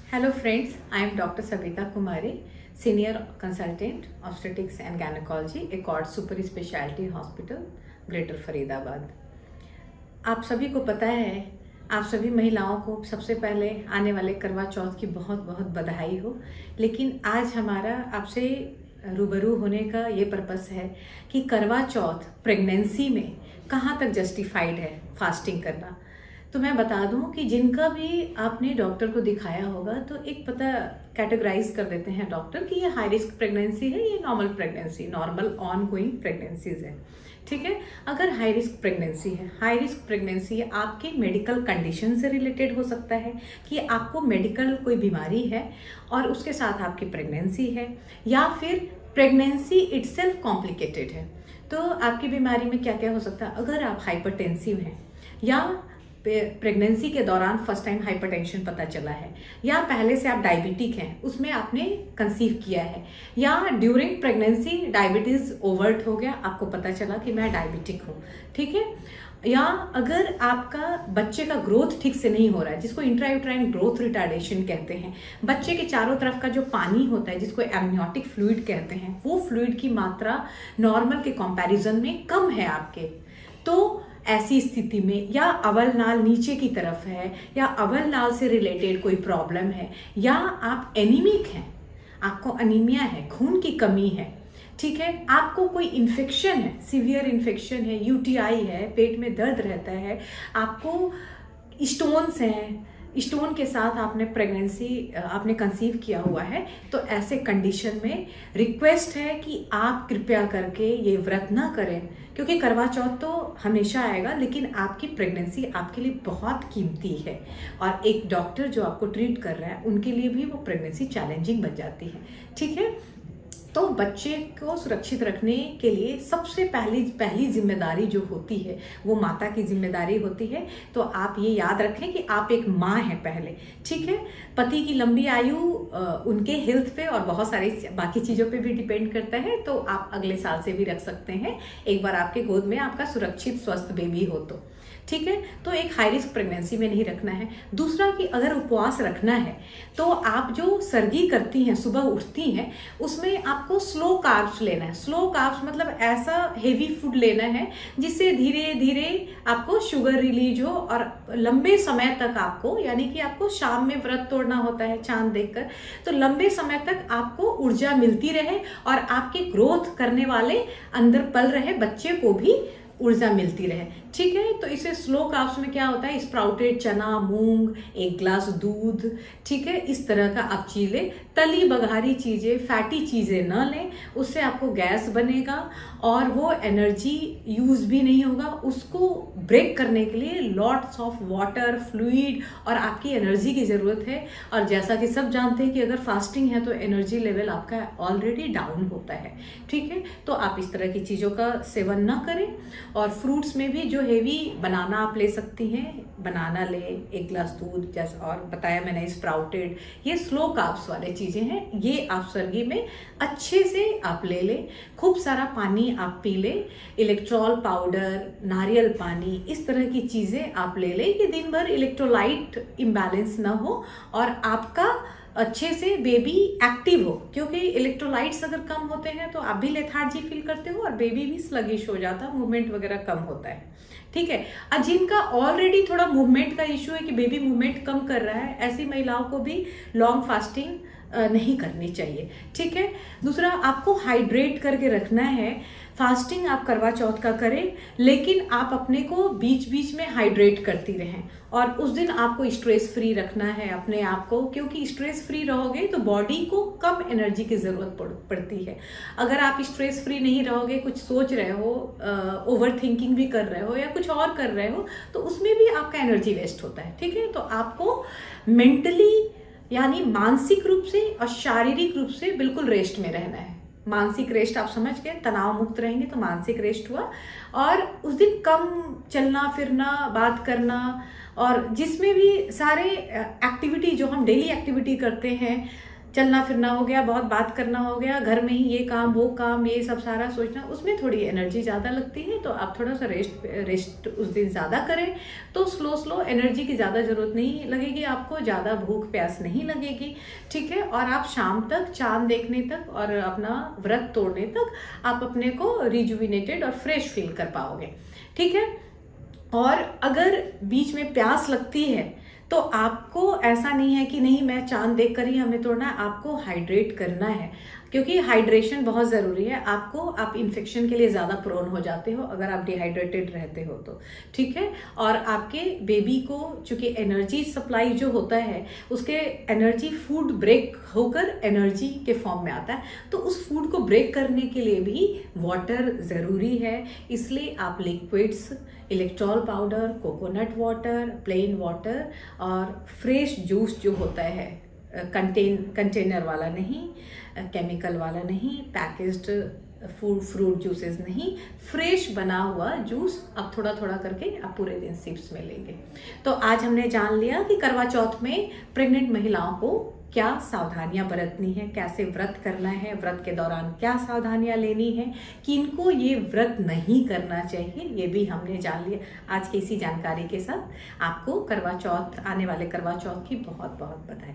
Hello friends, I am Dr. Savita Kumari, Senior Consultant, Obstetrics and Gynecology, Accord Super Specialty Hospital, Greater Faridabad. आप सभी को पता है, आप सभी महिलाओं को सबसे पहले आने वाले करवा चौथ की बहुत बहुत बधाई हो। लेकिन आज हमारा आपसे रूबरू होने का ये पर्पस है कि करवा चौथ प्रेगनेंसी में कहाँ तक जस्टिफाइड है फास्टिंग करना। तो मैं बता दूं कि जिनका भी आपने डॉक्टर को दिखाया होगा तो एक पता कैटेगराइज कर देते हैं डॉक्टर कि ये हाई रिस्क प्रेगनेंसी है, ये normal pregnancy, normal on going pregnancies है। ठीक है, अगर हाई रिस्क प्रेगनेंसी है, हाई रिस्क प्रेगनेंसी आपके मेडिकल कंडीशन से रिलेटेड हो सकता है कि आपको मेडिकल कोई बीमारी है और उसके साथ आपकी प्रेगनेंसी है, या फिर प्रेगनेंसी इटसेल्फ कॉम्प्लिकेटेड है। तो आपकी बीमारी में क्या क्या हो सकता है? अगर आप हाइपरटेंसिव हैं, या प्रेगनेंसी के दौरान फर्स्ट टाइम हाइपरटेंशन पता चला है, या पहले से आप डायबिटिक हैं, उसमें आपने कंसीव किया है, या ड्यूरिंग प्रेगनेंसी डायबिटीज ओवर्ट हो गया, आपको पता चला कि मैं डायबिटिक हूँ। ठीक है, या अगर आपका बच्चे का ग्रोथ ठीक से नहीं हो रहा है, जिसको इंट्रायूट्राइन ग्रोथ रिटार्डेशन कहते हैं, बच्चे के चारों तरफ का जो पानी होता है जिसको एमनियोटिक फ्लूइड कहते हैं, वो फ्लूइड की मात्रा नॉर्मल के कंपैरिजन में कम है आपके, तो ऐसी स्थिति में, या अवल नाल नीचे की तरफ है, या अवल नाल से रिलेटेड कोई प्रॉब्लम है, या आप एनीमिक हैं, आपको अनीमिया है, खून की कमी है, ठीक है, आपको कोई इन्फेक्शन है, सीवियर इन्फेक्शन है, यूटीआई है, पेट में दर्द रहता है, आपको स्टोन्स हैं, स्टोन के साथ आपने कंसीव किया हुआ है, तो ऐसे कंडीशन में रिक्वेस्ट है कि आप कृपया करके ये व्रत ना करें, क्योंकि करवा चौथ तो हमेशा आएगा, लेकिन आपकी प्रेगनेंसी आपके लिए बहुत कीमती है, और एक डॉक्टर जो आपको ट्रीट कर रहा है उनके लिए भी वो प्रेगनेंसी चैलेंजिंग बन जाती है। ठीक है, तो बच्चे को सुरक्षित रखने के लिए सबसे पहली जिम्मेदारी जो होती है वो माता की जिम्मेदारी होती है। तो आप ये याद रखें कि आप एक माँ हैं पहले। ठीक है, पति की लंबी आयु उनके हेल्थ पे और बहुत सारी बाकी चीज़ों पे भी डिपेंड करता है, तो आप अगले साल से भी रख सकते हैं, एक बार आपके गोद में आपका सुरक्षित स्वस्थ बेबी हो तो। ठीक है, तो एक हाई रिस्क प्रेगनेंसी में नहीं रखना है। दूसरा कि अगर उपवास रखना है तो आप जो सर्गी करती हैं, सुबह उठती हैं, उसमें आपको स्लो कार्ब्स लेना है। स्लो कार्ब्स मतलब ऐसा हेवी फूड लेना है जिससे धीरे धीरे आपको शुगर रिलीज हो, और लंबे समय तक आपको, यानी कि आपको शाम में व्रत तोड़ना होता है चांद देखकर, तो लंबे समय तक आपको ऊर्जा मिलती रहे और आपके ग्रोथ करने वाले अंदर पल रहे बच्चे को भी ऊर्जा मिलती रहे। ठीक है, तो इसे स्लो कार्ब्स में क्या होता है, स्प्राउटेड चना, मूंग, एक ग्लास दूध, ठीक है, इस तरह का आप चीजें, तली बघारी चीजें, फैटी चीजें न लें, उससे आपको गैस बनेगा और वो एनर्जी यूज भी नहीं होगा। उसको ब्रेक करने के लिए लॉट्स ऑफ वाटर, फ्लूइड और आपकी एनर्जी की जरूरत है, और जैसा कि सब जानते हैं कि अगर फास्टिंग है तो एनर्जी लेवल आपका ऑलरेडी डाउन होता है। ठीक है, तो आप इस तरह की चीजों का सेवन न करें, और फ्रूट्स में भी जो हेवी बनाना आप ले सकती हैं, बनाना ले, एक ग्लास दूध, जैसा और बताया मैंने स्प्राउटेड, ये स्लो कार्ब्स वाले चीजें हैं, ये आप सर्गी में अच्छे से आप ले लें। खूब सारा पानी आप पी लें, इलेक्ट्रॉल पाउडर, नारियल पानी, इस तरह की चीजें आप ले लें कि दिन भर इलेक्ट्रोलाइट इम्बैलेंस ना हो और आपका अच्छे से बेबी एक्टिव हो, क्योंकि इलेक्ट्रोलाइट्स अगर कम होते हैं तो आप भी लेथार्जी फील करते हो और बेबी भी स्लगिश हो जाता है, मूवमेंट वगैरह कम होता है। ठीक है, और जिनका ऑलरेडी थोड़ा मूवमेंट का इश्यू है कि बेबी मूवमेंट कम कर रहा है, ऐसी महिलाओं को भी लॉन्ग फास्टिंग नहीं करनी चाहिए। ठीक है, दूसरा आपको हाइड्रेट करके रखना है। फास्टिंग आप करवा चौथ का करें, लेकिन आप अपने को बीच बीच में हाइड्रेट करती रहें, और उस दिन आपको स्ट्रेस फ्री रखना है अपने आप को, क्योंकि स्ट्रेस फ्री रहोगे तो बॉडी को कम एनर्जी की जरूरत पड़ती है। अगर आप स्ट्रेस फ्री नहीं रहोगे, कुछ सोच रहे हो, ओवर थिंकिंग भी कर रहे हो या कुछ और कर रहे हो, तो उसमें भी आपका एनर्जी वेस्ट होता है। ठीक है, तो आपको मेंटली यानी मानसिक रूप से और शारीरिक रूप से बिल्कुल रेस्ट में रहना है। मानसिक रेस्ट आप समझ गए, तनाव मुक्त रहेंगे तो मानसिक रेस्ट हुआ, और उस दिन कम चलना फिरना, बात करना, और जिसमें भी सारे एक्टिविटी जो हम डेली एक्टिविटी करते हैं, चलना फिरना हो गया, बहुत बात करना हो गया, घर में ही ये काम वो काम ये सब सारा सोचना, उसमें थोड़ी एनर्जी ज़्यादा लगती है। तो आप थोड़ा सा रेस्ट उस दिन ज़्यादा करें तो स्लो एनर्जी की ज़्यादा ज़रूरत नहीं लगेगी आपको, ज़्यादा भूख प्यास नहीं लगेगी, ठीक है। और आप शाम तक चांद देखने तक और अपना व्रत तोड़ने तक आप अपने को रिजुविनेटेड और फ्रेश फील कर पाओगे, ठीक है। और अगर बीच में प्यास लगती है तो आपको ऐसा नहीं है कि नहीं मैं चांद देखकर ही हमें तोड़ना है, आपको हाइड्रेट करना है, क्योंकि हाइड्रेशन बहुत ज़रूरी है। आप इन्फेक्शन के लिए ज़्यादा प्रोन हो जाते हो अगर आप डिहाइड्रेटेड रहते हो तो, ठीक है। और आपके बेबी को चूंकि एनर्जी सप्लाई जो होता है उसके एनर्जी फूड ब्रेक होकर एनर्जी के फॉर्म में आता है, तो उस फूड को ब्रेक करने के लिए भी वाटर ज़रूरी है। इसलिए आप liquids, Electral powder, coconut water, plain water और फ्रेश जूस जो होता है, कंटेनर वाला नहीं, केमिकल वाला नहीं, पैकेज्ड फ्रूट जूसेस नहीं, फ्रेश बना हुआ जूस आप थोड़ा थोड़ा करके आप पूरे दिन सिप्स में लेंगे। तो आज हमने जान लिया कि करवा चौथ में प्रेग्नेंट महिलाओं को क्या सावधानियां बरतनी है, कैसे व्रत करना है, व्रत के दौरान क्या सावधानियां लेनी है, किनको ये व्रत नहीं करना चाहिए, ये भी हमने जान लिया। आज की इसी जानकारी के साथ आपको करवा चौथ, आने वाले करवा चौथ की बहुत बहुत बधाई।